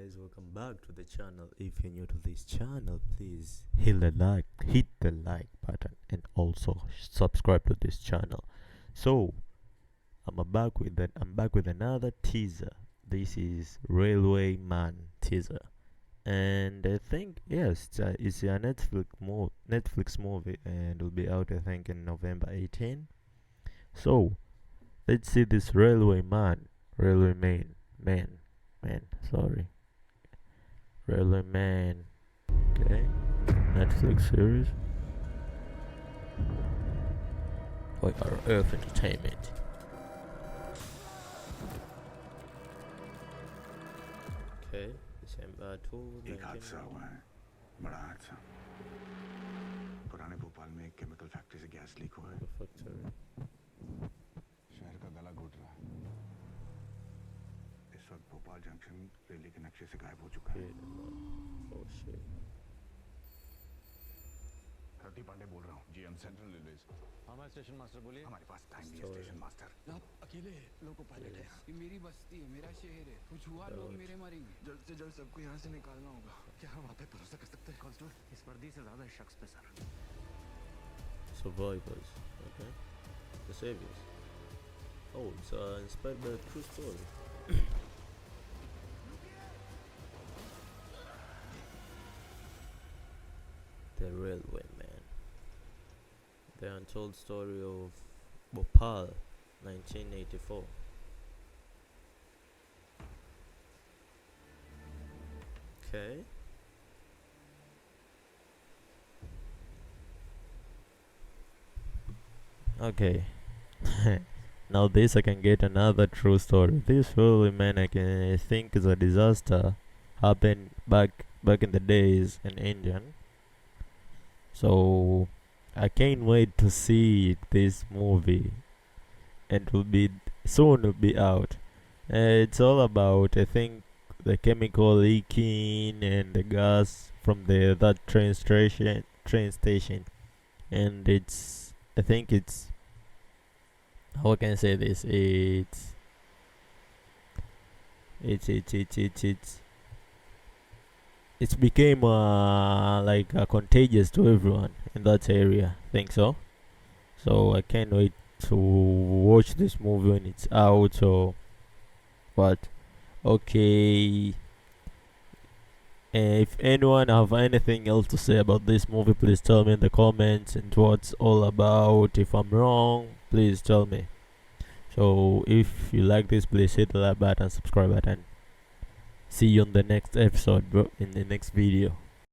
guys, welcome back to the channel. If you're new to this channel, please hit the like button and also subscribe to this channel. So I'm back with another teaser. This is Railway Man teaser, and I think yes, it's a Netflix movie, and will be out I think in November 18. So let's see this Railway Man. Sorry, Railway Man. Okay, Netflix series. By our Earth Entertainment. Okay, December 2, एक हादसा हुआ है, बड़ा हादसा। पुराने भोपाल में एक chemical factory से गैस लीक हुआ है। शहर का गला घुट रहा है। इस वक्त भोपाल जंक्शन रेलवे के नक्शे से गायब हो चुका है। रति पांडे बोल रहा हूँ, जीएम सेंट्रल रेलवेज। हमारे स्टेशन मास्टर बोलिए। हमारे पास टाइम नहीं है स्टेशन मास्टर। आप अकेले लोको पायलट है। ये मेरी बस्ती है, मेरा शहर है। कुछ हुआ लोग मेरे मरेंगे। जल्द से जल्द सबको यहाँ से निकालना होगा। क्या हम आप पे भरोसा कर सकते हैं? कांस्टेबल, इस वर्दी से ज्यादा शख्स पे sir. Survivors. Okay. The Saviors. Oh, it's inspired by a true story. The Railway Man. The untold story of Bhopal, 1984. Okay. Okay. Now this I can get another true story. This Railway Man I think is a disaster happened back in the days in India. So I can't wait to see this movie, and will be out. It's all about I think the chemical leaking and the gas from that train station, and I think it's how can I say this? It's became like contagious to everyone in that area. Think so. So I can't wait to watch this movie when it's out. So, but okay. If anyone have anything else to say about this movie, please tell me in the comments and what's all about. If I'm wrong, please tell me. So if you like this, please hit the like button, subscribe button. See you on the next episode, bro, in the next video.